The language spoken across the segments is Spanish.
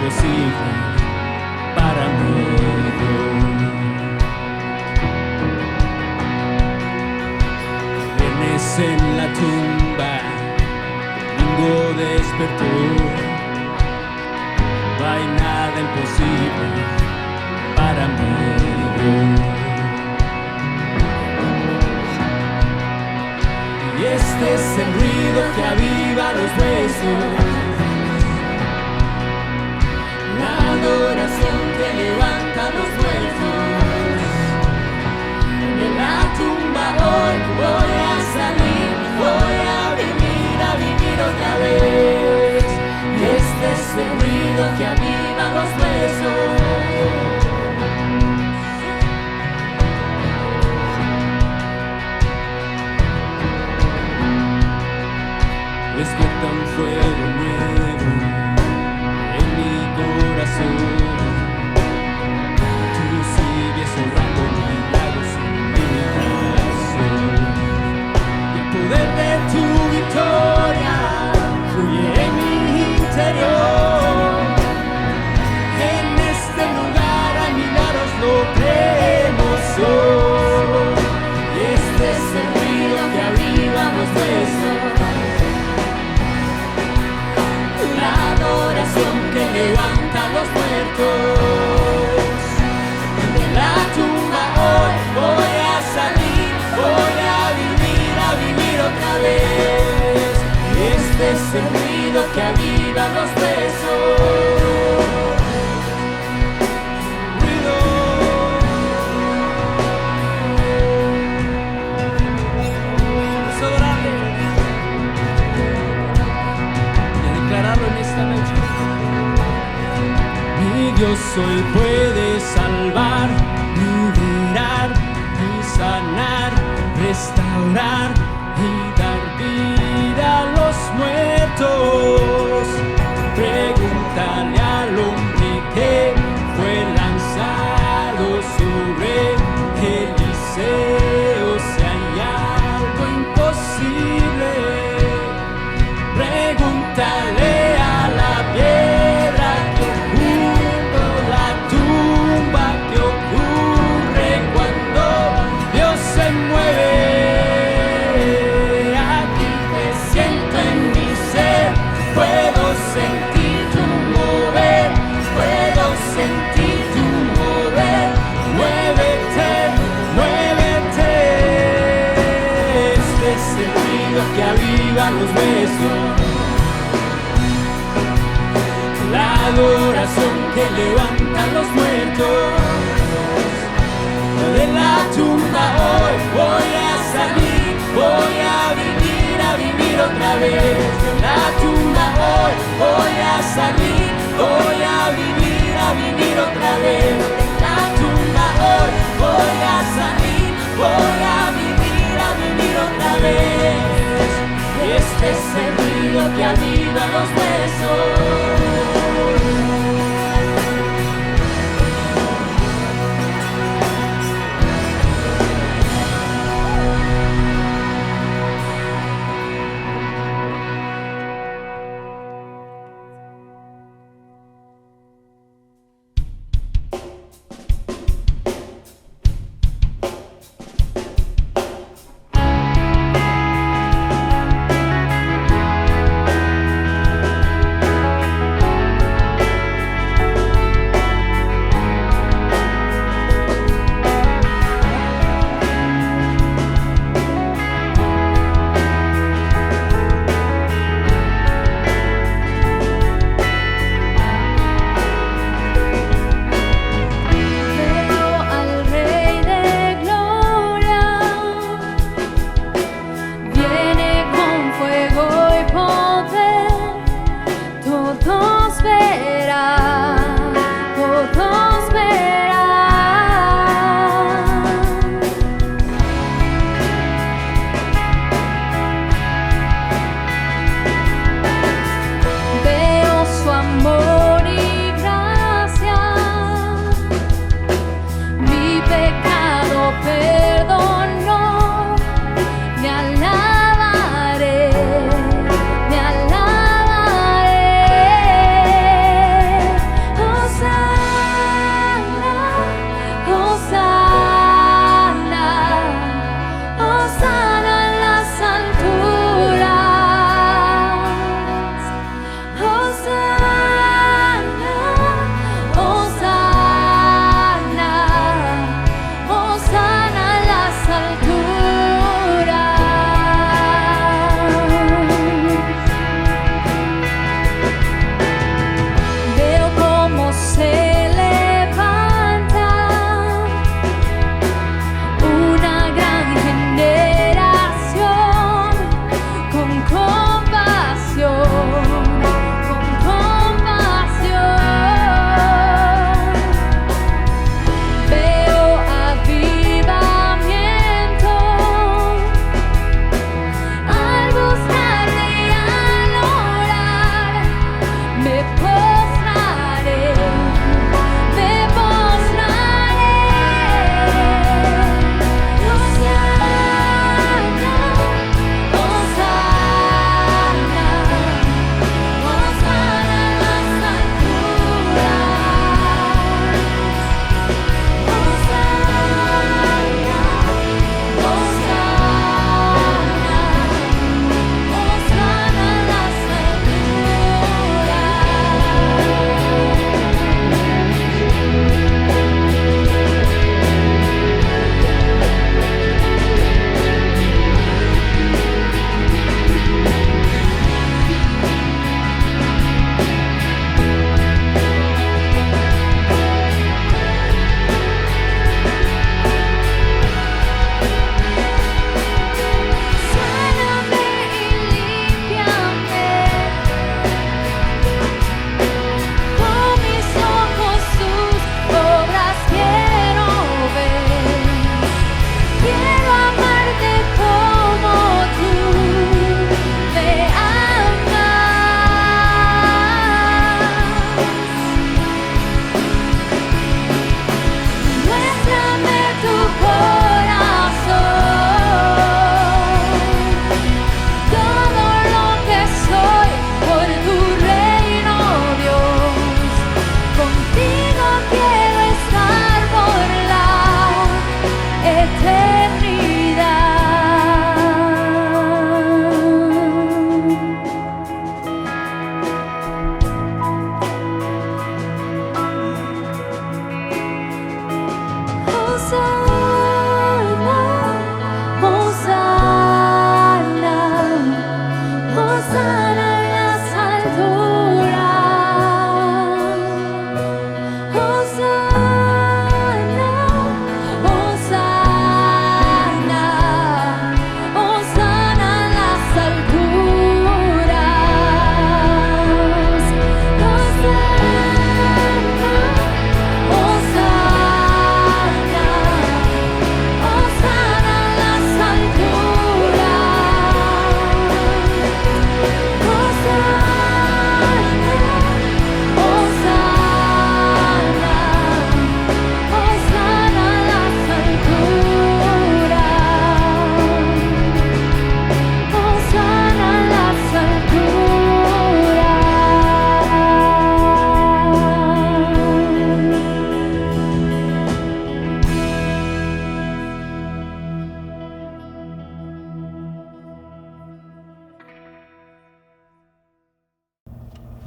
imposible para mí. Viernes en la tumba, domingo despertó. No hay nada imposible para mí. Y este es el ruido que aviva los huesos, la adoración que levanta los muertos. De la tumba hoy voy a salir, voy a vivir otra vez. Y este es el ruido que aviva los huesos. Despierta un fuego nuevo en mi corazón. Tú sigues obrando milagros en mi corazón. Y el poder de tu victoria fluye en mi interior. En este lugar hay milagros, lo creemos hoy. Y este es el ruido que aviva los huesos, que levanta a los muertos. De la tumba hoy voy a salir, voy a vivir otra vez. Este es el ruido que aviva los huesos. Vamos a adorarle y a declararlo en esta noche. Mi Dios hoy puede salvar, liberar y sanar, restaurar y dar vida a los muertos. Pregúntale al hombre que fue lanzado sobre Eliseo si hay algo imposible. Pregúntale a la piedra que ocultó la tumba, que ocurre cuando Dios se mueve. Aquí te siento en mi ser, puedo sentir tu mover, puedo sentir tu mover. Muévete, muévete. Este es el ruido que aviva los huesos, la adoración que levanta a los muertos. De la tumba hoy voy a salir, voy a vivir otra vez. De la tumba hoy voy a salir, voy a vivir otra vez. De la tumba hoy voy a salir, voy a vivir otra vez. Este es el ruido que aviva los huesos.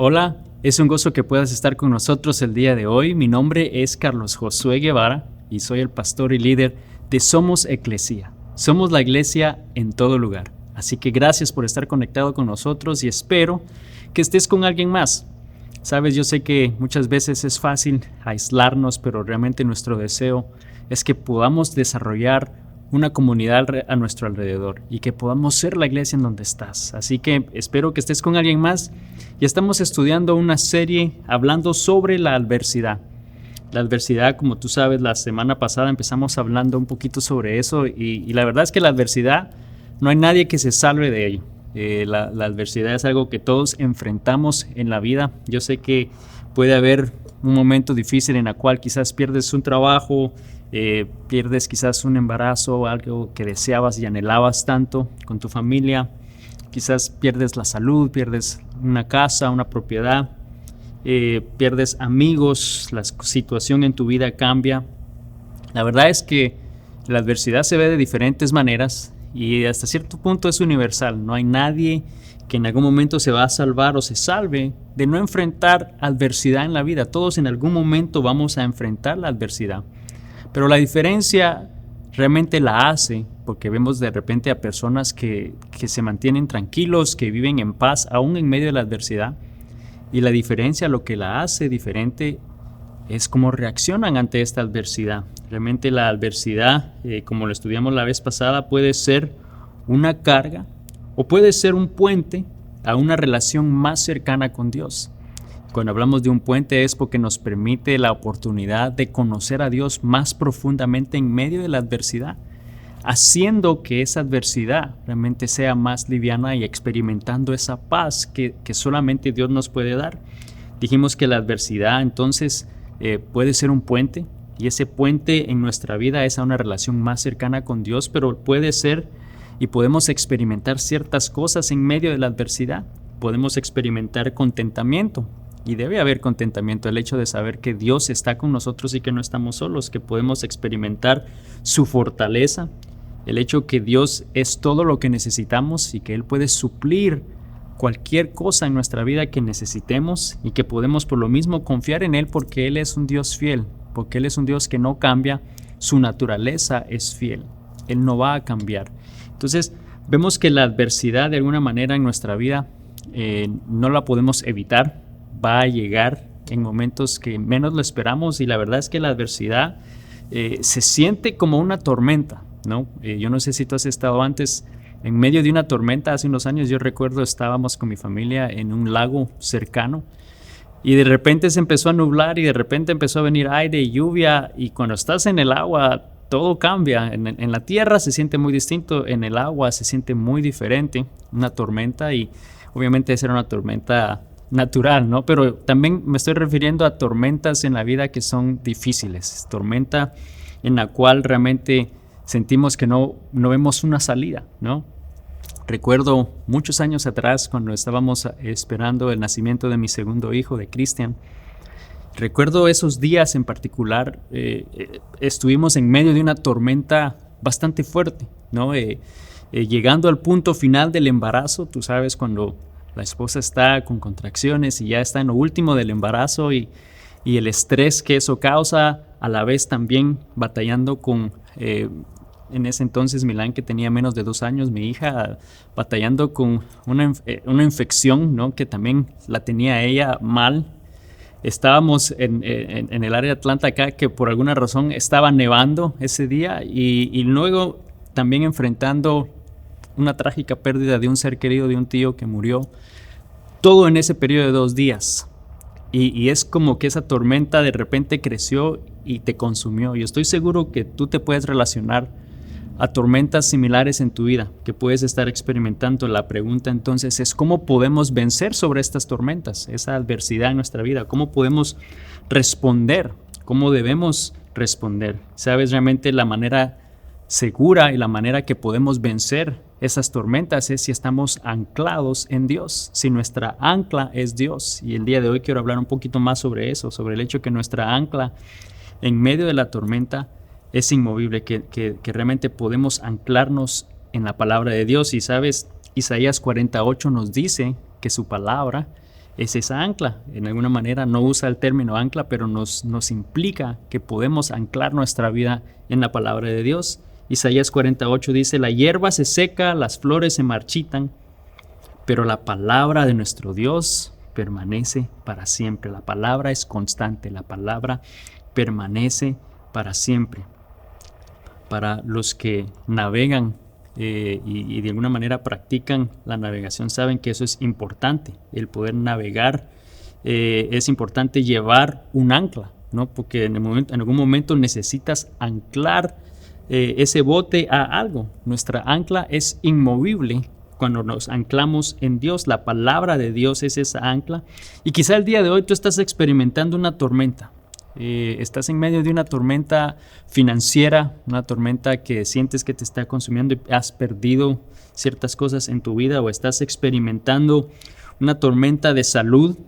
Hola, es un gozo que puedas estar con nosotros el día de hoy. Mi nombre es Carlos Josué Guevara y soy el pastor y líder de Somos Eclesia. Somos la iglesia en todo lugar. Así que gracias por estar conectado con nosotros y espero que estés con alguien más. Sabes, yo sé que muchas veces es fácil aislarnos, pero realmente nuestro deseo es que podamos desarrollar una comunidad a nuestro alrededor y que podamos ser la iglesia en donde estás. Así que espero que estés con alguien más y estamos estudiando una serie hablando sobre la adversidad. La adversidad, como tú sabes, la semana pasada empezamos hablando un poquito sobre eso y la verdad es que la adversidad no hay nadie que se salve de ello. La adversidad es algo que todos enfrentamos en la vida. Yo sé que puede haber un momento difícil en el cual quizás pierdes un trabajo, pierdes quizás un embarazo, algo que deseabas y anhelabas tanto con tu familia, quizás pierdes la salud, pierdes una casa, una propiedad, pierdes amigos, la situación en tu vida cambia. La verdad es que la adversidad se ve de diferentes maneras y hasta cierto punto es universal. No hay nadie que en algún momento se va a salvar o se salve de no enfrentar adversidad en la vida. Todos en algún momento vamos a enfrentar la adversidad. Pero la diferencia realmente la hace porque vemos de repente a personas que se mantienen tranquilos, que viven en paz aún en medio de la adversidad. Y la diferencia, lo que la hace diferente, es cómo reaccionan ante esta adversidad. Realmente la adversidad, como lo estudiamos la vez pasada, puede ser una carga o puede ser un puente a una relación más cercana con Dios. Cuando hablamos de un puente es porque nos permite la oportunidad de conocer a Dios más profundamente en medio de la adversidad, haciendo que esa adversidad realmente sea más liviana y experimentando esa paz que solamente Dios nos puede dar. Dijimos que la adversidad entonces puede ser un puente y ese puente en nuestra vida es a una relación más cercana con Dios, pero puede ser y podemos experimentar ciertas cosas en medio de la adversidad. Podemos experimentar contentamiento. Y debe haber contentamiento, el hecho de saber que Dios está con nosotros y que no estamos solos, que podemos experimentar su fortaleza, el hecho que Dios es todo lo que necesitamos y que Él puede suplir cualquier cosa en nuestra vida que necesitemos y que podemos por lo mismo confiar en Él porque Él es un Dios fiel, porque Él es un Dios que no cambia, su naturaleza es fiel, Él no va a cambiar. Entonces vemos que la adversidad de alguna manera en nuestra vida no la podemos evitar. Va a llegar en momentos que menos lo esperamos y la verdad es que la adversidad se siente como una tormenta, ¿no? Yo no sé si tú has estado antes en medio de una tormenta. Hace unos años yo recuerdo estábamos con mi familia en un lago cercano y de repente se empezó a nublar y de repente empezó a venir aire y lluvia y cuando estás en el agua todo cambia. En la tierra se siente muy distinto, en el agua se siente muy diferente, una tormenta y obviamente esa era una tormenta natural, ¿no? Pero también me estoy refiriendo a tormentas en la vida que son difíciles, tormenta en la cual realmente sentimos que no vemos una salida, ¿no? Recuerdo muchos años atrás cuando estábamos esperando el nacimiento de mi segundo hijo, de Cristian. Recuerdo esos días en particular, estuvimos en medio de una tormenta bastante fuerte, ¿no? Llegando al punto final del embarazo, tú sabes, cuando la esposa está con contracciones y ya está en lo último del embarazo y el estrés que eso causa, a la vez también batallando con, en ese entonces Milán, que tenía menos de 2 años, mi hija, batallando con una infección, ¿no? Que también la tenía ella mal. Estábamos en el área de Atlanta acá, que por alguna razón estaba nevando ese día y luego también enfrentando una trágica pérdida de un ser querido, de un tío que murió, todo en ese periodo de 2 días. Y es como que esa tormenta de repente creció y te consumió. Y estoy seguro que tú te puedes relacionar a tormentas similares en tu vida, que puedes estar experimentando. La pregunta entonces es ¿cómo podemos vencer sobre estas tormentas, esa adversidad en nuestra vida? ¿Cómo podemos responder? ¿Cómo debemos responder? ¿Sabes? Realmente la manera segura y la manera que podemos vencer esas tormentas es si estamos anclados en Dios, si nuestra ancla es Dios. Y el día de hoy quiero hablar un poquito más sobre eso, sobre el hecho que nuestra ancla en medio de la tormenta es inmovible, que realmente podemos anclarnos en la palabra de Dios. Y sabes, Isaías 48 nos dice que su palabra es esa ancla. En alguna manera no usa el término ancla, pero nos implica que podemos anclar nuestra vida en la palabra de Dios. Isaías 48 dice: la hierba se seca, las flores se marchitan, pero la palabra de nuestro Dios permanece para siempre. La palabra es constante, la palabra permanece para siempre. Para los que navegan y de alguna manera practican la navegación, saben que eso es importante, el poder navegar. Es importante llevar un ancla, ¿no? Porque en algún momento necesitas anclar ese bote a algo. Nuestra ancla es inmovible cuando nos anclamos en Dios. La palabra de Dios es esa ancla. Y quizá el día de hoy tú estás experimentando una tormenta. Estás en medio de una tormenta financiera, una tormenta que sientes que te está consumiendo y has perdido ciertas cosas en tu vida, o estás experimentando una tormenta de salud,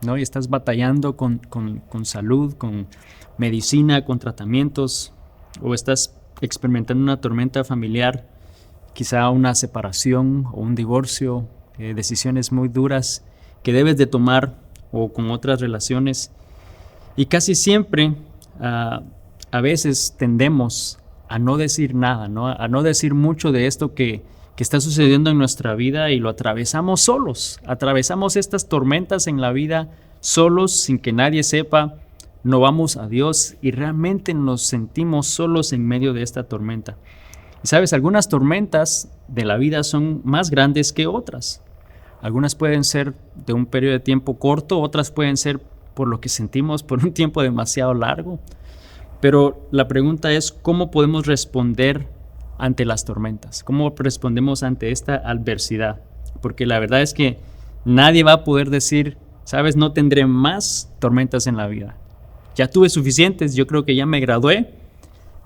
¿no? Y estás batallando con salud, con medicina, con tratamientos, o estás experimentando una tormenta familiar, quizá una separación o un divorcio, decisiones muy duras que debes de tomar, o con otras relaciones. Y casi siempre, a veces tendemos a no decir nada, ¿no? A no decir mucho de esto que está sucediendo en nuestra vida, y lo atravesamos solos. Atravesamos estas tormentas en la vida solos, sin que nadie sepa. No vamos a Dios y realmente nos sentimos solos en medio de esta tormenta. Y sabes, algunas tormentas de la vida son más grandes que otras. Algunas pueden ser de un periodo de tiempo corto, otras pueden ser, por lo que sentimos, por un tiempo demasiado largo. Pero la pregunta es, ¿cómo podemos responder ante las tormentas? ¿Cómo respondemos ante esta adversidad? Porque la verdad es que nadie va a poder decir, sabes, no tendré más tormentas en la vida. Ya tuve suficientes, yo creo que ya me gradué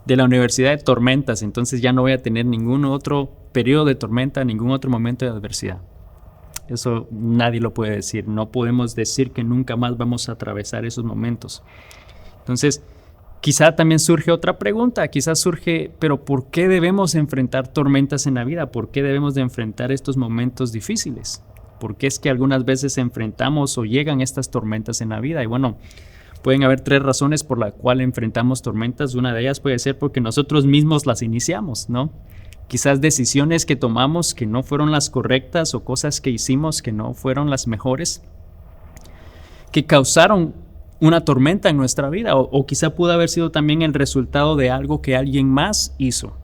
de la universidad de tormentas, entonces ya no voy a tener ningún otro periodo de tormenta, ningún otro momento de adversidad. Eso nadie lo puede decir. No podemos decir que nunca más vamos a atravesar esos momentos. Entonces, quizá también surge otra pregunta. Quizás surge, pero ¿por qué debemos enfrentar tormentas en la vida? ¿Por qué debemos de enfrentar estos momentos difíciles? ¿Por qué es que algunas veces enfrentamos o llegan estas tormentas en la vida? Y bueno, pueden haber 3 razones por las cuales enfrentamos tormentas. Una de ellas puede ser porque nosotros mismos las iniciamos, ¿no? Quizás decisiones que tomamos que no fueron las correctas, o cosas que hicimos que no fueron las mejores, que causaron una tormenta en nuestra vida, o quizá pudo haber sido también el resultado de algo que alguien más hizo.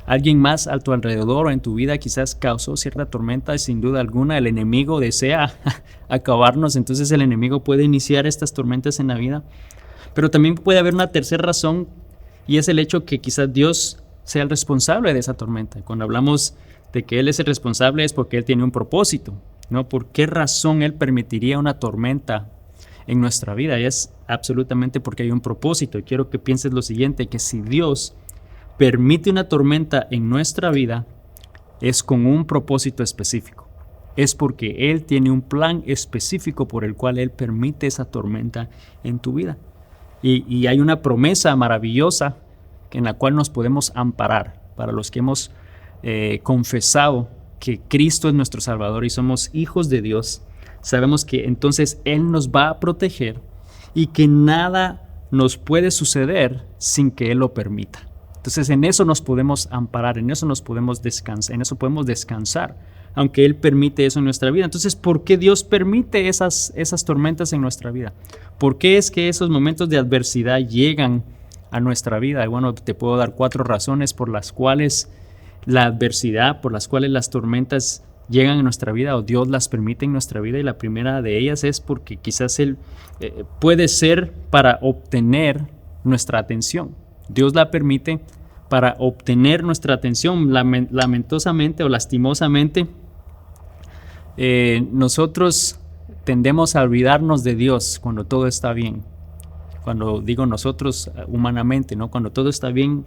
Alguien más a tu alrededor o en tu vida quizás causó cierta tormenta, y sin duda alguna el enemigo desea acabarnos. Entonces el enemigo puede iniciar estas tormentas en la vida. Pero también puede haber una tercera razón, y es el hecho que quizás Dios sea el responsable de esa tormenta. Cuando hablamos de que Él es el responsable, es porque Él tiene un propósito, ¿no? ¿Por qué razón Él permitiría una tormenta en nuestra vida? Y es absolutamente porque hay un propósito. Y quiero que pienses lo siguiente, que si Dios permite una tormenta en nuestra vida, es con un propósito específico. Es porque Él tiene un plan específico por el cual Él permite esa tormenta en tu vida. Y hay una promesa maravillosa en la cual nos podemos amparar. Para los que hemos confesado que Cristo es nuestro Salvador y somos hijos de Dios, sabemos que entonces Él nos va a proteger y que nada nos puede suceder sin que Él lo permita. Entonces en eso nos podemos amparar, en eso nos podemos descansar, en eso podemos descansar, aunque Él permite eso en nuestra vida. Entonces, ¿por qué Dios permite esas tormentas en nuestra vida? ¿Por qué es que esos momentos de adversidad llegan a nuestra vida? Y bueno, te puedo dar 4 razones por las cuales la adversidad, por las cuales las tormentas llegan a nuestra vida, o Dios las permite en nuestra vida. Y la primera de ellas es porque quizás Él puede ser para obtener nuestra atención. Dios la permite para obtener nuestra atención. Lamentosamente o lastimosamente, nosotros tendemos a olvidarnos de Dios cuando todo está bien. Cuando digo nosotros, humanamente, ¿no? Cuando todo está bien,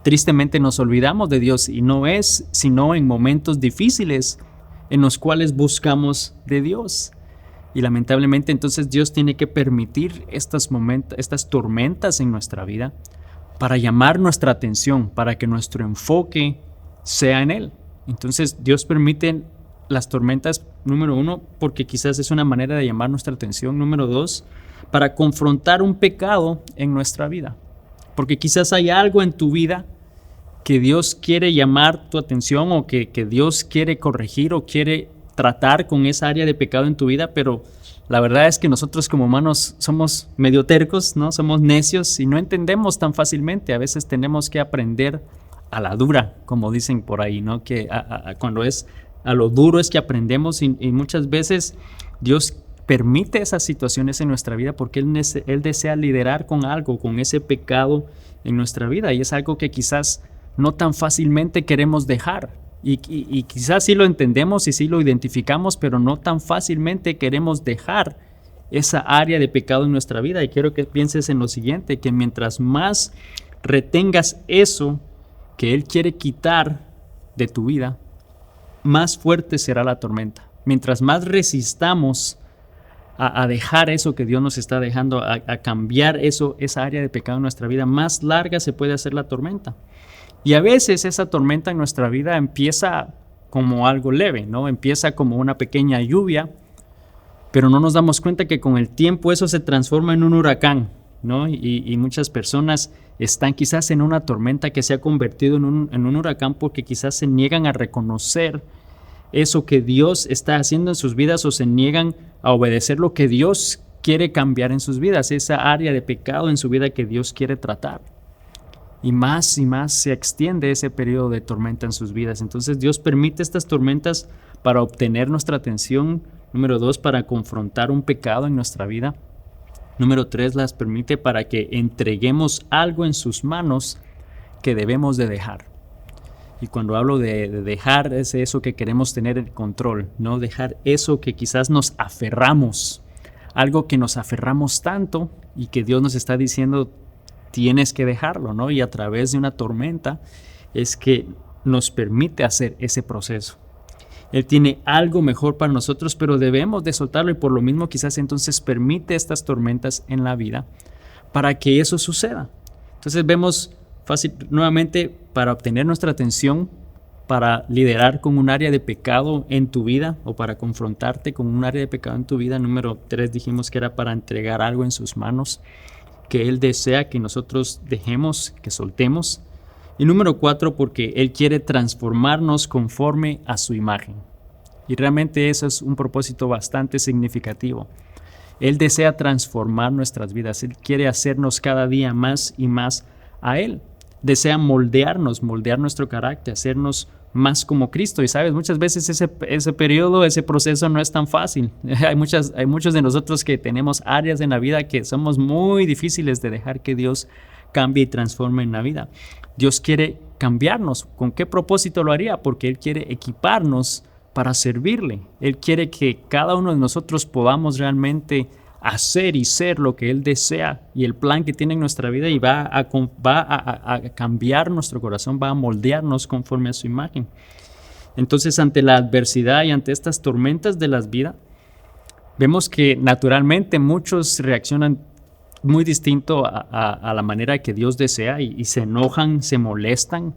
tristemente nos olvidamos de Dios, y no es sino en momentos difíciles en los cuales buscamos de Dios. Y lamentablemente entonces Dios tiene que permitir estas tormentas en nuestra vida para llamar nuestra atención, para que nuestro enfoque sea en Él. Entonces Dios permite las tormentas, número 1, porque quizás es una manera de llamar nuestra atención. Número 2, para confrontar un pecado en nuestra vida. Porque quizás hay algo en tu vida que Dios quiere llamar tu atención o que Dios quiere corregir o quiere tratar con esa área de pecado en tu vida, pero la verdad es que nosotros como humanos somos medio tercos, ¿no? Somos necios y no entendemos tan fácilmente. A veces tenemos que aprender a la dura, como dicen por ahí, ¿no? Que cuando es a lo duro es que aprendemos y muchas veces Dios permite esas situaciones en nuestra vida porque Él desea lidiar con algo, con ese pecado en nuestra vida, y es algo que quizás no tan fácilmente queremos dejar. Y quizás sí lo entendemos y sí lo identificamos, pero no tan fácilmente queremos dejar esa área de pecado en nuestra vida. Y quiero que pienses en lo siguiente, que mientras más retengas eso que Él quiere quitar de tu vida, más fuerte será la tormenta. Mientras más resistamos a dejar eso que Dios nos está dejando, a cambiar esa área de pecado en nuestra vida, más larga se puede hacer la tormenta. Y a veces esa tormenta en nuestra vida empieza como algo leve, ¿no? Empieza como una pequeña lluvia, pero no nos damos cuenta que con el tiempo eso se transforma en un huracán, ¿no? Y muchas personas están quizás en una tormenta que se ha convertido en un huracán porque quizás se niegan a reconocer eso que Dios está haciendo en sus vidas o se niegan a obedecer lo que Dios quiere cambiar en sus vidas, esa área de pecado en su vida que Dios quiere tratar. Y más se extiende ese periodo de tormenta en sus vidas. Entonces Dios permite estas tormentas para obtener nuestra atención. Número 2, para confrontar un pecado en nuestra vida. Número 3, las permite para que entreguemos algo en sus manos que debemos de dejar. Y cuando hablo de dejar, es eso que queremos tener el control, no dejar eso que quizás nos aferramos, algo que nos aferramos tanto y que Dios nos está diciendo tienes que dejarlo, ¿no? Y a través de una tormenta es que nos permite hacer ese proceso. Él tiene algo mejor para nosotros, pero debemos de soltarlo y por lo mismo quizás entonces permite estas tormentas en la vida para que eso suceda. Entonces vemos fácil, nuevamente, para obtener nuestra atención, para lidiar con un área de pecado en tu vida o para confrontarte con un área de pecado en tu vida. Número 3 dijimos que era para entregar algo en sus manos que Él desea que nosotros dejemos, que soltemos. Y número 4, porque Él quiere transformarnos conforme a su imagen. Y realmente eso es un propósito bastante significativo. Él desea transformar nuestras vidas. Él quiere hacernos cada día más y más a Él. Desea moldear nuestro carácter, hacernos más como Cristo. Y sabes, muchas veces ese periodo, ese proceso no es tan fácil. Hay muchos de nosotros que tenemos áreas en la vida que somos muy difíciles de dejar que Dios cambie y transforme en la vida. Dios quiere cambiarnos. ¿Con qué propósito lo haría? Porque Él quiere equiparnos para servirle. Él quiere que cada uno de nosotros podamos realmente hacer y ser lo que Él desea y el plan que tiene en nuestra vida, y va a cambiar nuestro corazón, va a moldearnos conforme a su imagen. Entonces, ante la adversidad y ante estas tormentas de las vidas, vemos que naturalmente muchos reaccionan muy distinto a la manera que Dios desea y se enojan, se molestan,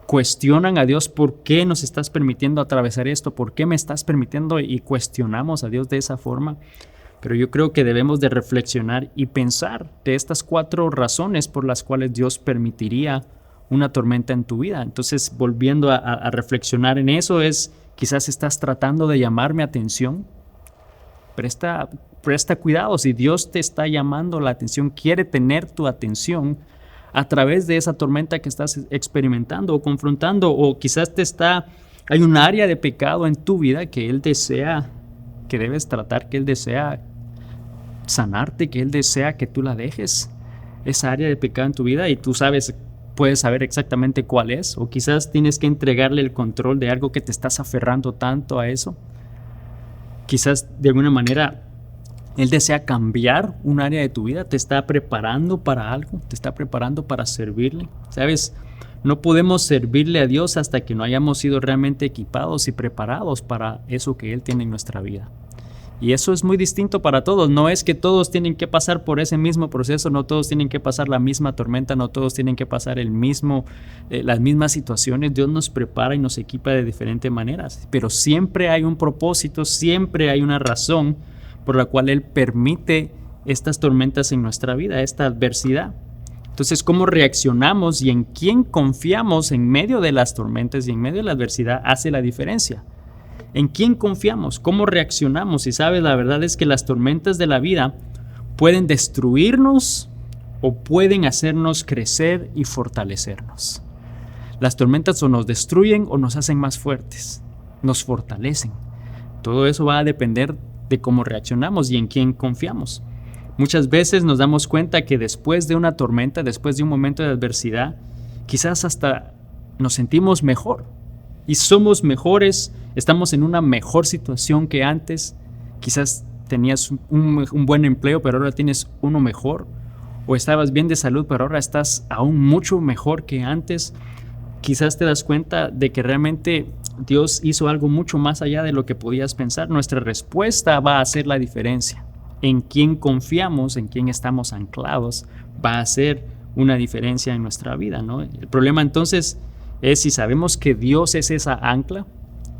cuestionan a Dios: ¿por qué nos estás permitiendo atravesar esto? ¿Por qué me estás permitiendo? Y cuestionamos a Dios de esa forma. Pero yo creo que debemos de reflexionar y pensar de estas 4 razones por las cuales Dios permitiría una tormenta en tu vida. Entonces, volviendo a reflexionar en eso, quizás estás tratando de llamar mi atención. Presta cuidado. Si Dios te está llamando la atención, quiere tener tu atención a través de esa tormenta que estás experimentando o confrontando, o quizás hay un área de pecado en tu vida que Él desea que debes tratar, que Él desea sanarte, que Él desea que tú la dejes, esa área de pecado en tu vida, y tú puedes saber exactamente cuál es, o quizás tienes que entregarle el control de algo que te estás aferrando tanto a eso. Quizás de alguna manera Él desea cambiar un área de tu vida, te está preparando para algo, te está preparando para servirle. ¿Sabes? No podemos servirle a Dios hasta que no hayamos sido realmente equipados y preparados para eso que Él tiene en nuestra vida. Y eso es muy distinto para todos. No es que todos tienen que pasar por ese mismo proceso, no todos tienen que pasar la misma tormenta, no todos tienen que pasar las mismas situaciones. Dios nos prepara y nos equipa de diferentes maneras, pero siempre hay un propósito, siempre hay una razón por la cual Él permite estas tormentas en nuestra vida, esta adversidad. Entonces, ¿cómo reaccionamos y en quién confiamos en medio de las tormentas y en medio de la adversidad hace la diferencia? ¿En quién confiamos? ¿Cómo reaccionamos? Y sabes, la verdad es que las tormentas de la vida pueden destruirnos o pueden hacernos crecer y fortalecernos. Las tormentas o nos destruyen o nos hacen más fuertes, nos fortalecen. Todo eso va a depender de cómo reaccionamos y en quién confiamos. Muchas veces nos damos cuenta que después de una tormenta, después de un momento de adversidad, quizás hasta nos sentimos mejor y somos mejores, estamos en una mejor situación que antes. Quizás tenías un buen empleo, pero ahora tienes uno mejor, o estabas bien de salud, pero ahora estás aún mucho mejor que antes. Quizás te das cuenta de que realmente Dios hizo algo mucho más allá de lo que podías pensar. Nuestra respuesta va a hacer la diferencia. En quién confiamos, en quién estamos anclados, va a hacer una diferencia en nuestra vida, ¿no? El problema entonces es si sabemos que Dios es esa ancla,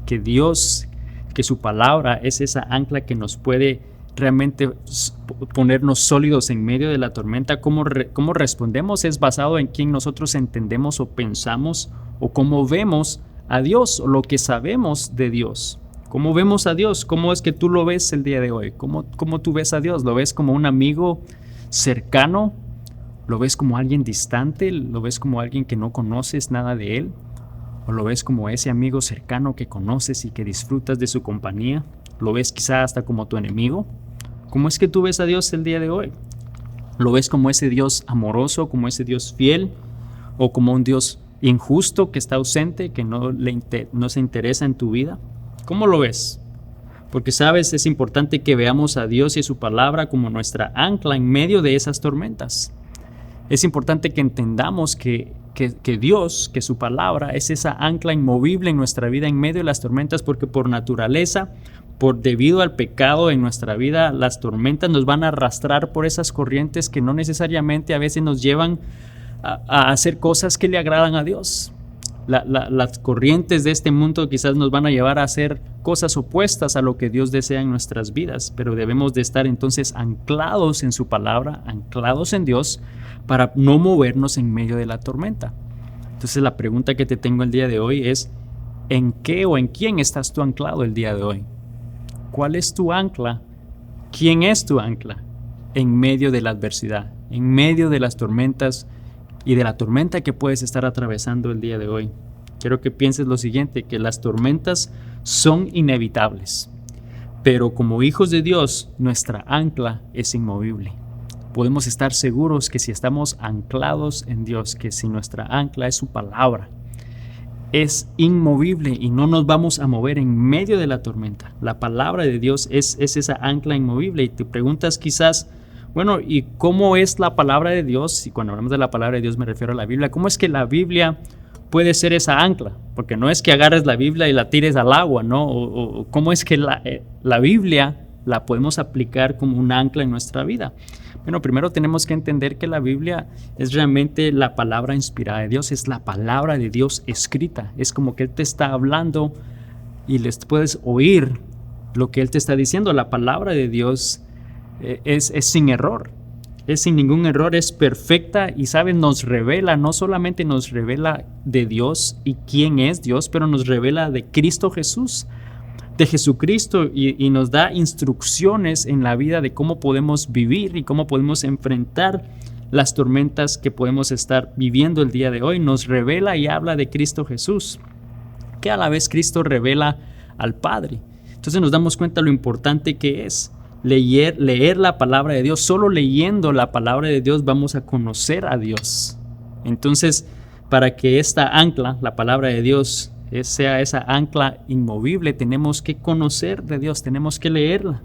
que su palabra es esa ancla que nos puede realmente ponernos sólidos en medio de la tormenta. ¿Cómo respondemos? Es basado en quién nosotros entendemos o pensamos, o cómo vemos a Dios, o lo que sabemos de Dios. ¿Cómo vemos a Dios? ¿Cómo es que tú lo ves el día de hoy? ¿Cómo tú ves a Dios? ¿Lo ves como un amigo cercano? ¿Lo ves como alguien distante? ¿Lo ves como alguien que no conoces nada de Él? ¿O lo ves como ese amigo cercano que conoces y que disfrutas de su compañía? ¿Lo ves quizá hasta como tu enemigo? ¿Cómo es que tú ves a Dios el día de hoy? ¿Lo ves como ese Dios amoroso, como ese Dios fiel, o como un Dios injusto que está ausente, que no se interesa en tu vida? ¿Cómo lo ves? Porque sabes, es importante que veamos a Dios y su palabra como nuestra ancla en medio de esas tormentas. Es importante que entendamos que Dios, que su palabra es esa ancla inmovible en nuestra vida en medio de las tormentas, porque por naturaleza, debido al pecado en nuestra vida, las tormentas nos van a arrastrar por esas corrientes que no necesariamente a veces nos llevan a hacer cosas que le agradan a Dios. Las corrientes de este mundo quizás nos van a llevar a hacer cosas opuestas a lo que Dios desea en nuestras vidas, pero debemos de estar entonces anclados en su palabra, anclados en Dios, para no movernos en medio de la tormenta. Entonces la pregunta que te tengo el día de hoy es: ¿en qué o en quién estás tú anclado el día de hoy? ¿Cuál es tu ancla? ¿Quién es tu ancla en medio de la adversidad, en medio de las tormentas y de la tormenta que puedes estar atravesando el día de hoy? Quiero que pienses lo siguiente, que las tormentas son inevitables, pero como hijos de Dios, nuestra ancla es inmovible. Podemos estar seguros que si estamos anclados en Dios, que si nuestra ancla es su palabra, es inmovible y no nos vamos a mover en medio de la tormenta. La palabra de Dios es esa ancla inmovible. Y te preguntas quizás, bueno, ¿y cómo es la palabra de Dios? Y cuando hablamos de la palabra de Dios me refiero a la Biblia. ¿Cómo es que la Biblia puede ser esa ancla? Porque no es que agarres la Biblia y la tires al agua, ¿no? O ¿cómo es que la Biblia la podemos aplicar como un ancla en nuestra vida? Bueno, primero tenemos que entender que la Biblia es realmente la palabra inspirada de Dios, es la palabra de Dios escrita. Es como que Él te está hablando y les puedes oír lo que Él te está diciendo. La palabra de Dios es sin error, es sin ningún error, es perfecta y, ¿sabes? Nos revela, no solamente nos revela de Dios y quién es Dios, pero nos revela de Cristo Jesús, de Jesucristo, y nos da instrucciones en la vida de cómo podemos vivir y cómo podemos enfrentar las tormentas que podemos estar viviendo el día de hoy. Nos revela y habla de Cristo Jesús, que a la vez Cristo revela al Padre. Entonces nos damos cuenta lo importante que es leer la palabra de Dios. Solo leyendo la palabra de Dios vamos a conocer a Dios. Entonces, para que esta ancla, la palabra de Dios, sea esa ancla inmovible, tenemos que conocer de Dios, tenemos que leerla.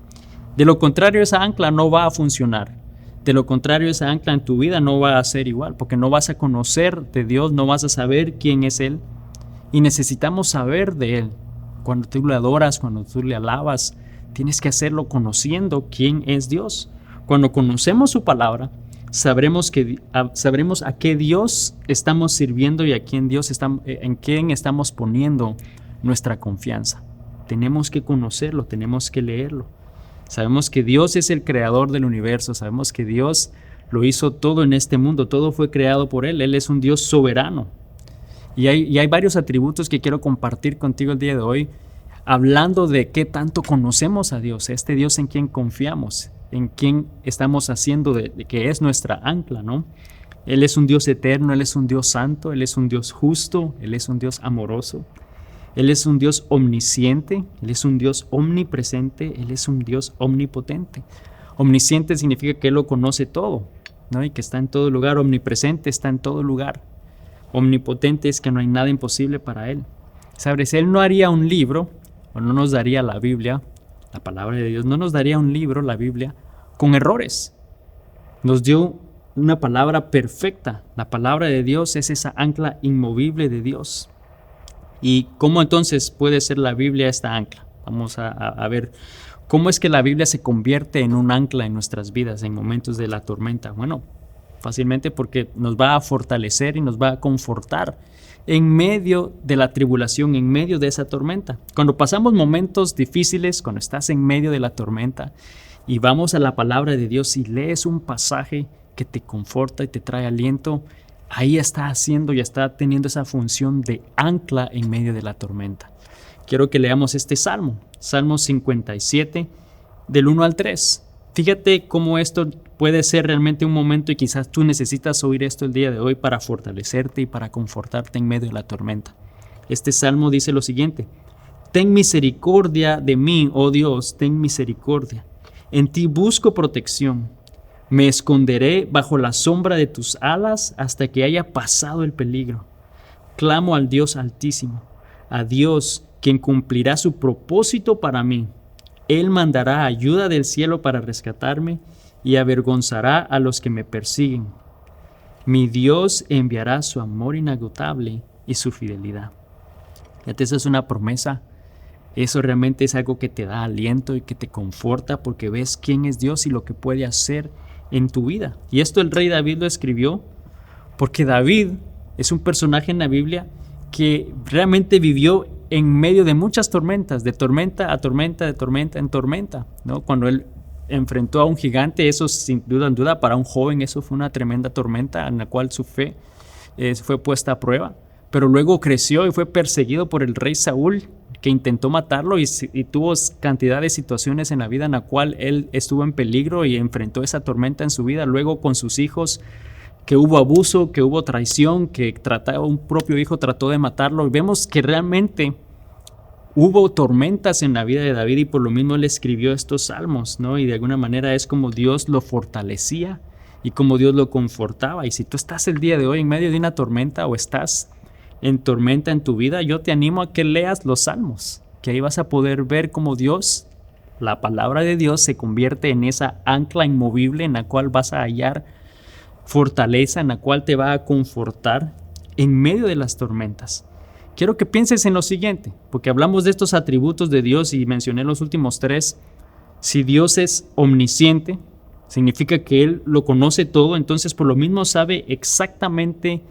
De lo contrario, esa ancla no va a funcionar. De lo contrario, esa ancla en tu vida no va a ser igual, porque no vas a conocer de Dios, no vas a saber quién es Él. Y necesitamos saber de Él. Cuando tú le adoras, cuando tú le alabas, Tienes que hacerlo conociendo quién es Dios. Cuando conocemos su palabra, sabremos a qué Dios estamos sirviendo y en quién estamos poniendo nuestra confianza. Tenemos que conocerlo, tenemos que leerlo. Sabemos que Dios es el creador del universo, sabemos que Dios lo hizo todo en este mundo, todo fue creado por Él. Él es un Dios soberano. Y hay varios atributos que quiero compartir contigo el día de hoy, hablando de qué tanto conocemos a Dios, este Dios en quien confiamos, en quien estamos haciendo de que es nuestra ancla, ¿no? Él es un Dios eterno, Él es un Dios santo, Él es un Dios justo, Él es un Dios amoroso, Él es un Dios omnisciente, Él es un Dios omnipresente, Él es un Dios omnipotente. Omnisciente significa que Él lo conoce todo, ¿no? Y que está en todo lugar. Omnipresente, está en todo lugar. Omnipotente es que no hay nada imposible para Él. ¿Sabes? Él no haría un libro, o no nos daría la Biblia, la palabra de Dios, no nos daría un libro, la Biblia, con errores. Nos dio una palabra perfecta. La palabra de Dios es esa ancla inmovible de Dios. ¿Y cómo entonces puede ser la Biblia esta ancla? Vamos a ver cómo es que la Biblia se convierte en un ancla en nuestras vidas en momentos de la tormenta. Bueno, fácilmente porque nos va a fortalecer y nos va a confortar en medio de la tribulación, en medio de esa tormenta. Cuando pasamos momentos difíciles, cuando estás en medio de la tormenta y vamos a la palabra de Dios y lees un pasaje que te conforta y te trae aliento, ahí está haciendo y está teniendo esa función de ancla en medio de la tormenta. Quiero que leamos este salmo, Salmo 57, del 1 al 3. Fíjate cómo esto puede ser realmente un momento y quizás tú necesitas oír esto el día de hoy para fortalecerte y para confortarte en medio de la tormenta. Este salmo dice lo siguiente: ten misericordia de mí, oh Dios, ten misericordia. En ti busco protección. Me esconderé bajo la sombra de tus alas hasta que haya pasado el peligro. Clamo al Dios Altísimo, a Dios quien cumplirá su propósito para mí. Él mandará ayuda del cielo para rescatarme y avergonzará a los que me persiguen. Mi Dios enviará su amor inagotable y su fidelidad. Fíjate, esa es una promesa. Eso realmente es algo que te da aliento y que te conforta porque ves quién es Dios y lo que puede hacer en tu vida. Y esto el rey David lo escribió porque David es un personaje en la Biblia que realmente vivió en medio de muchas tormentas, de tormenta a tormenta, de tormenta en tormenta, ¿no? Cuando él enfrentó a un gigante, eso sin duda en duda para un joven eso fue una tremenda tormenta en la cual su fe fue puesta a prueba, pero luego creció y fue perseguido por el rey Saúl, que intentó matarlo y tuvo cantidad de situaciones en la vida en la cual él estuvo en peligro y enfrentó esa tormenta en su vida. Luego con sus hijos, que hubo abuso, que hubo traición, que un propio hijo trató de matarlo. Y vemos que realmente hubo tormentas en la vida de David y por lo mismo él escribió estos salmos, ¿no? Y de alguna manera es como Dios lo fortalecía y como Dios lo confortaba. Y si tú estás el día de hoy en medio de una tormenta o estás en tormenta en tu vida, yo te animo a que leas los salmos, que ahí vas a poder ver cómo Dios, la palabra de Dios, se convierte en esa ancla inmovible en la cual vas a hallar fortaleza, en la cual te va a confortar en medio de las tormentas. Quiero que pienses en lo siguiente, porque hablamos de estos atributos de Dios y mencioné los últimos 3. Si Dios es omnisciente, significa que Él lo conoce todo, entonces por lo mismo sabe exactamente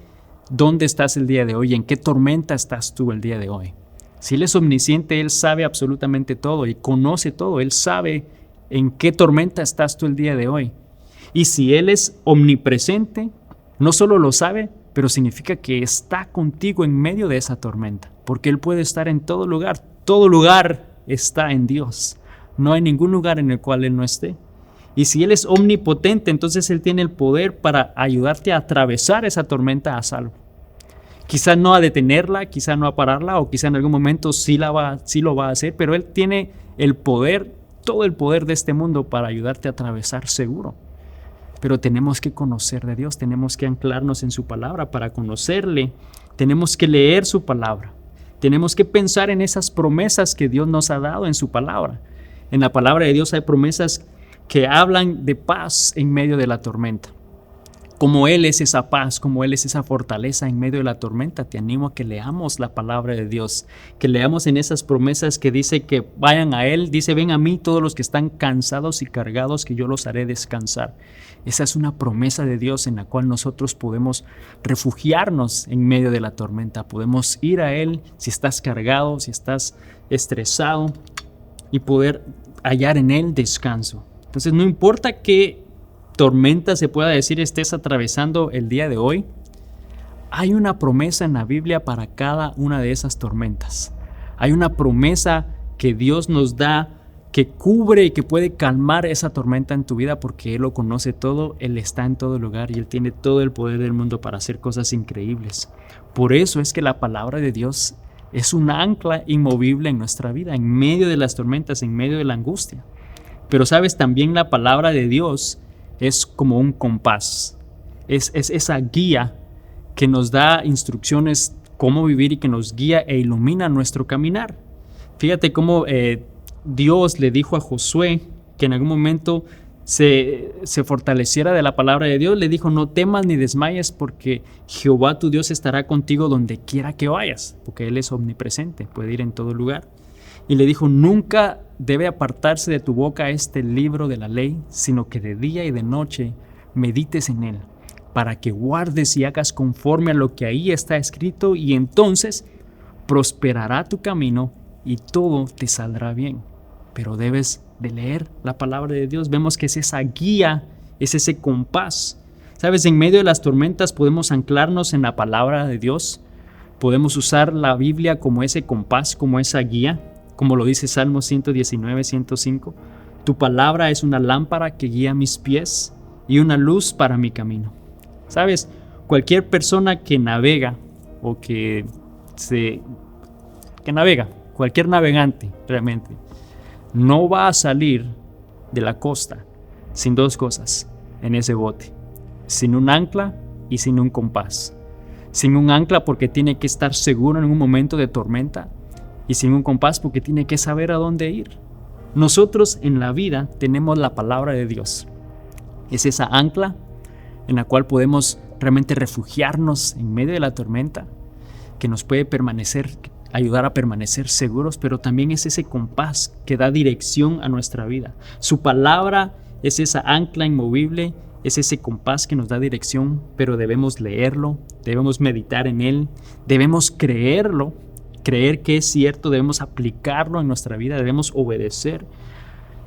dónde estás el día de hoy, en qué tormenta estás tú el día de hoy. Si Él es omnisciente, Él sabe absolutamente todo y conoce todo. Él sabe en qué tormenta estás tú el día de hoy. Y si Él es omnipresente, no solo lo sabe, pero significa que está contigo en medio de esa tormenta, porque Él puede estar en todo lugar. Todo lugar está en Dios. No hay ningún lugar en el cual Él no esté. Y si Él es omnipotente, entonces Él tiene el poder para ayudarte a atravesar esa tormenta a salvo. Quizá no a detenerla, quizá no a pararla, o quizá en algún momento sí lo va a hacer, pero Él tiene el poder, todo el poder de este mundo para ayudarte a atravesar seguro. Pero tenemos que conocer de Dios, tenemos que anclarnos en su palabra. Para conocerle, tenemos que leer su palabra. Tenemos que pensar en esas promesas que Dios nos ha dado en su palabra. En la palabra de Dios hay promesas que hablan de paz en medio de la tormenta. Como Él es esa paz, como Él es esa fortaleza en medio de la tormenta. Te animo a que leamos la palabra de Dios, que leamos en esas promesas que dice que vayan a Él. Dice, ven a mí todos los que están cansados y cargados, que yo los haré descansar. Esa es una promesa de Dios en la cual nosotros podemos refugiarnos en medio de la tormenta. Podemos ir a Él si estás cargado, si estás estresado, y poder hallar en Él descanso. Entonces, no importa qué tormenta se pueda decir estés atravesando el día de hoy, hay una promesa en la Biblia para cada una de esas tormentas. Hay una promesa que Dios nos da que cubre y que puede calmar esa tormenta en tu vida, porque Él lo conoce todo, Él está en todo lugar y Él tiene todo el poder del mundo para hacer cosas increíbles. Por eso es que la palabra de Dios es un ancla inmovible en nuestra vida, en medio de las tormentas, en medio de la angustia. Pero sabes, también la palabra de Dios es como un compás, es esa guía que nos da instrucciones cómo vivir y que nos guía e ilumina nuestro caminar. Fíjate cómo Dios le dijo a Josué que en algún momento se fortaleciera de la palabra de Dios. Le dijo, no temas ni desmayes, porque Jehová tu Dios estará contigo donde quiera que vayas, porque Él es omnipresente, puede ir en todo lugar. Y le dijo, nunca debe apartarse de tu boca este libro de la ley, sino que de día y de noche medites en él, para que guardes y hagas conforme a lo que ahí está escrito, y entonces prosperará tu camino y todo te saldrá bien. Pero debes de leer la palabra de Dios. Vemos que es esa guía, es ese compás. Sabes, en medio de las tormentas podemos anclarnos en la palabra de Dios. Podemos usar la Biblia como ese compás, como esa guía, como lo dice Salmo 119, 105. Tu palabra es una lámpara que guía mis pies y una luz para mi camino. Sabes, cualquier persona que navega o que navega, cualquier navegante realmente, no va a salir de la costa sin dos cosas en ese bote: sin un ancla y sin un compás. Sin un ancla porque tiene que estar seguro en un momento de tormenta, y sin un compás porque tiene que saber a dónde ir. Nosotros en la vida tenemos la palabra de Dios. Es esa ancla en la cual podemos realmente refugiarnos en medio de la tormenta, que nos puede ayudar a permanecer seguros, pero también es ese compás que da dirección a nuestra vida. Su palabra es esa ancla inmovible, es ese compás que nos da dirección, pero debemos leerlo, debemos meditar en él, debemos creerlo, creer que es cierto, debemos aplicarlo en nuestra vida, debemos obedecer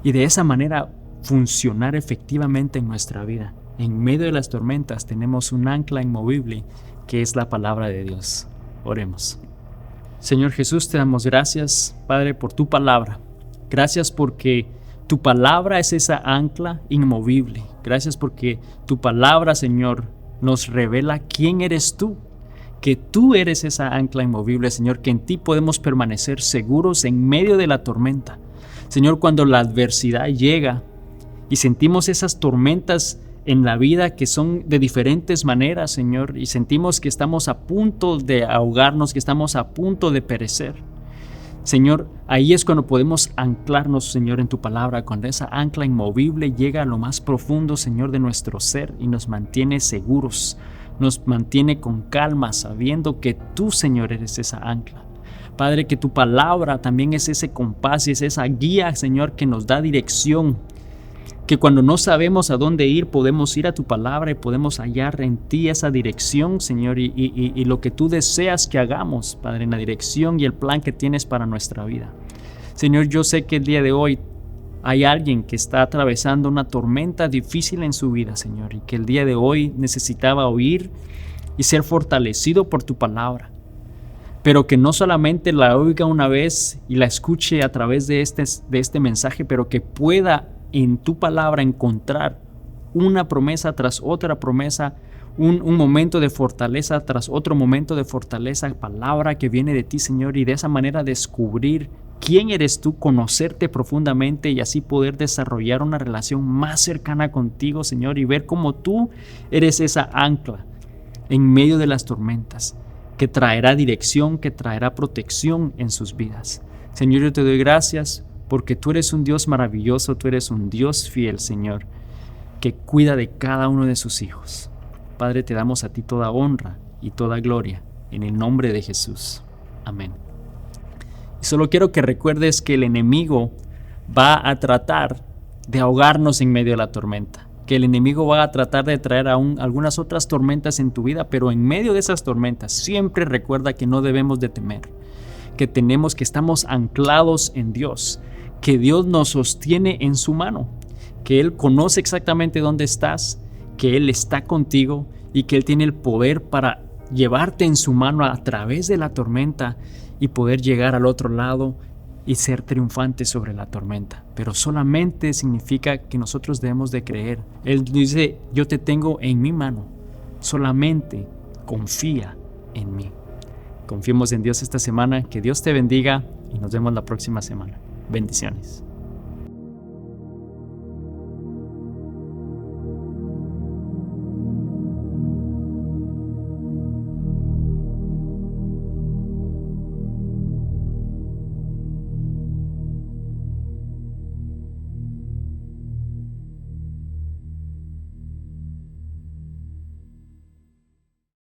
y de esa manera funcionar efectivamente en nuestra vida. En medio de las tormentas tenemos un ancla inmovible que es la palabra de Dios. Oremos. Señor Jesús, te damos gracias, Padre, por tu palabra. Gracias porque tu palabra es esa ancla inmovible. Gracias porque tu palabra, Señor, nos revela quién eres tú. Que tú eres esa ancla inmovible, Señor, que en ti podemos permanecer seguros en medio de la tormenta. Señor, cuando la adversidad llega y sentimos esas tormentas en la vida que son de diferentes maneras, Señor, y sentimos que estamos a punto de ahogarnos, que estamos a punto de perecer. Señor, ahí es cuando podemos anclarnos, Señor, en tu palabra, cuando esa ancla inmovible llega a lo más profundo, Señor, de nuestro ser y nos mantiene seguros. Nos mantiene con calma, sabiendo que tú, Señor, eres esa ancla. Padre, que tu palabra también es ese compás y es esa guía, Señor, que nos da dirección. Que cuando no sabemos a dónde ir, podemos ir a tu palabra y podemos hallar en ti esa dirección, Señor, y lo que tú deseas que hagamos, Padre, en la dirección y el plan que tienes para nuestra vida. Señor, yo sé que el día de hoy hay alguien que está atravesando una tormenta difícil en su vida, Señor, y que el día de hoy necesitaba oír y ser fortalecido por tu palabra. Pero que no solamente la oiga una vez y la escuche a través de este mensaje, pero que pueda en tu palabra encontrar una promesa tras otra promesa, un momento de fortaleza tras otro momento de fortaleza, palabra que viene de ti, Señor, y de esa manera descubrir quién eres tú, conocerte profundamente y así poder desarrollar una relación más cercana contigo, Señor, y ver cómo tú eres esa ancla en medio de las tormentas, que traerá dirección, que traerá protección en sus vidas. Señor, yo te doy gracias porque tú eres un Dios maravilloso, tú eres un Dios fiel, Señor, que cuida de cada uno de sus hijos. Padre, te damos a ti toda honra y toda gloria, en el nombre de Jesús. Amén. Y solo quiero que recuerdes que el enemigo va a tratar de ahogarnos en medio de la tormenta, que el enemigo va a tratar de traer aún algunas otras tormentas en tu vida, pero en medio de esas tormentas siempre recuerda que no debemos de temer, que estamos anclados en Dios, que Dios nos sostiene en su mano, que Él conoce exactamente dónde estás, que Él está contigo y que Él tiene el poder para llevarte en su mano a través de la tormenta y poder llegar al otro lado y ser triunfante sobre la tormenta. Pero solamente significa que nosotros debemos de creer. Él dice, yo te tengo en mi mano, solamente confía en mí. Confiemos en Dios esta semana, que Dios te bendiga y nos vemos la próxima semana. Bendiciones.